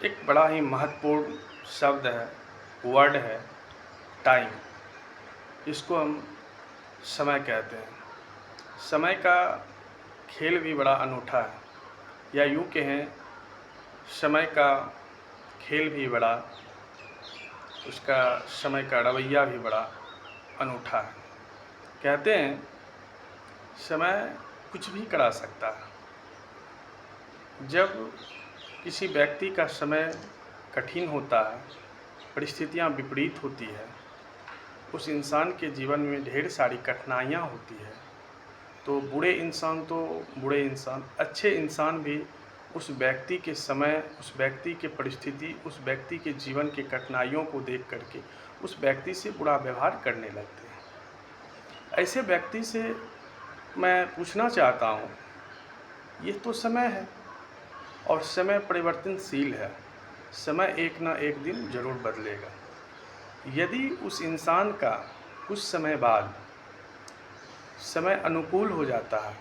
एक बड़ा ही महत्वपूर्ण शब्द है, वर्ड है टाइम। इसको हम समय कहते हैं। समय का खेल भी बड़ा अनूठा है, या यूँ कहें समय का खेल भी बड़ा, उसका समय का रवैया भी बड़ा अनूठा है। कहते हैं समय कुछ भी करा सकता है। जब किसी व्यक्ति का समय कठिन होता है, परिस्थितियाँ विपरीत होती है, उस इंसान के जीवन में ढेर सारी कठिनाइयाँ होती है, तो बुरे इंसान, अच्छे इंसान भी उस व्यक्ति के समय, उस व्यक्ति के परिस्थिति, उस व्यक्ति के जीवन के कठिनाइयों को देख करके उस व्यक्ति से बुरा व्यवहार करने लगते हैं। ऐसे व्यक्ति से मैं पूछना चाहता हूँ, ये तो समय है और समय परिवर्तनशील है। समय एक ना एक दिन ज़रूर बदलेगा। यदि उस इंसान का कुछ समय बाद समय अनुकूल हो जाता है,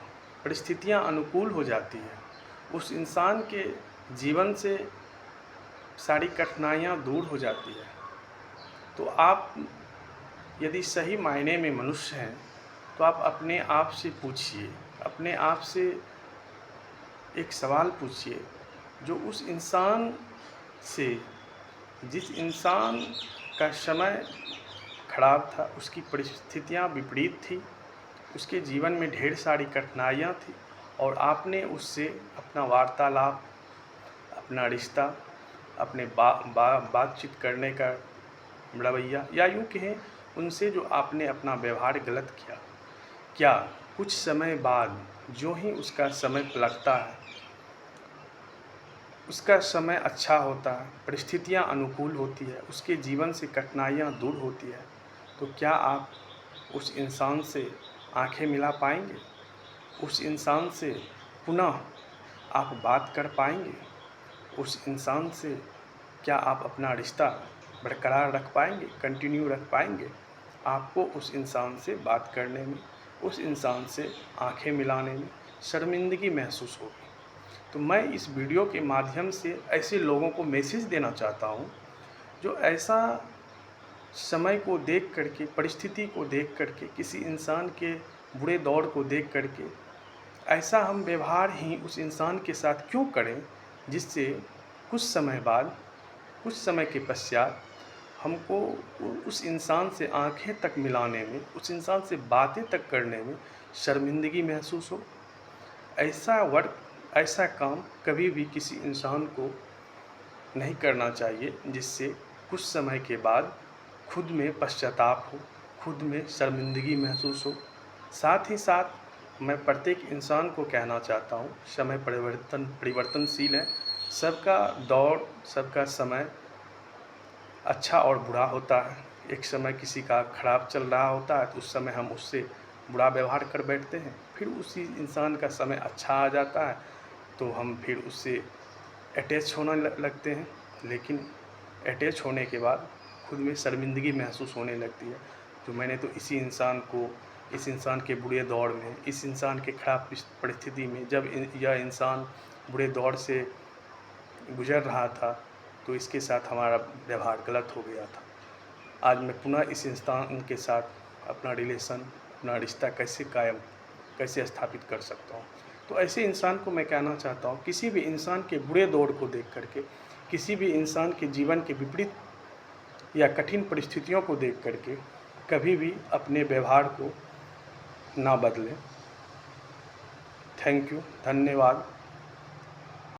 परिस्थितियाँ अनुकूल हो जाती हैं, उस इंसान के जीवन से सारी कठिनाइयाँ दूर हो जाती है, तो आप यदि सही मायने में मनुष्य हैं, तो आप अपने आप से पूछिए, अपने आप से एक सवाल पूछिए, जो उस इंसान से, जिस इंसान का समय खराब था, उसकी परिस्थितियाँ विपरीत थी, उसके जीवन में ढेर सारी कठिनाइयाँ थी, और आपने उससे अपना वार्तालाप, अपना रिश्ता, अपने बातचीत करने का रवैया, या यूँ कहें उनसे जो आपने अपना व्यवहार गलत किया, क्या कुछ समय बाद जो ही उसका समय पलटता है, उसका समय अच्छा होता है, परिस्थितियाँ अनुकूल होती है, उसके जीवन से कठिनाइयाँ दूर होती है, तो क्या आप उस इंसान से आंखें मिला पाएंगे? उस इंसान से पुनः आप बात कर पाएंगे? उस इंसान से क्या आप अपना रिश्ता बरकरार रख पाएंगे, कंटिन्यू रख पाएंगे? आपको उस इंसान से बात करने में, उस इंसान से आंखें मिलाने में शर्मिंदगी महसूस होगी। तो मैं इस वीडियो के माध्यम से ऐसे लोगों को मैसेज देना चाहता हूँ, जो ऐसा समय को देख करके, परिस्थिति को देख करके, किसी इंसान के बुरे दौर को देख करके ऐसा हम व्यवहार ही उस इंसान के साथ क्यों करें, जिससे कुछ समय बाद, कुछ समय के पश्चात हमको उस इंसान से आंखें तक मिलाने में, उस इंसान से बातें तक करने में शर्मिंदगी महसूस हो। ऐसा वर्क, ऐसा काम कभी भी किसी इंसान को नहीं करना चाहिए, जिससे कुछ समय के बाद खुद में पश्चाताप हो, खुद में शर्मिंदगी महसूस हो। साथ ही साथ मैं प्रत्येक इंसान को कहना चाहता हूँ, समय परिवर्तनशील है। सबका दौर, सबका समय अच्छा और बुरा होता है। एक समय किसी का खराब चल रहा होता है, तो उस समय हम उससे बुरा व्यवहार कर बैठते हैं। फिर उसी इंसान का समय अच्छा आ जाता है, तो हम फिर उससे अटैच होने लगते हैं। लेकिन अटैच होने के बाद खुद में शर्मिंदगी महसूस होने लगती है, तो मैंने तो इसी इंसान को, इस इंसान के बुरे दौर में, इस इंसान के खराब परिस्थिति में, जब यह इंसान बुरे दौर से गुज़र रहा था, तो इसके साथ हमारा व्यवहार गलत हो गया था। आज मैं पुनः इस इंसान के साथ अपना रिलेशन, अपना रिश्ता कैसे स्थापित कर सकता हूँ। तो ऐसे इंसान को मैं कहना चाहता हूँ, किसी भी इंसान के बुरे दौर को देख करके, किसी भी इंसान के जीवन के विपरीत या कठिन परिस्थितियों को देख करके कभी भी अपने व्यवहार को ना बदलें। थैंक यू, धन्यवाद।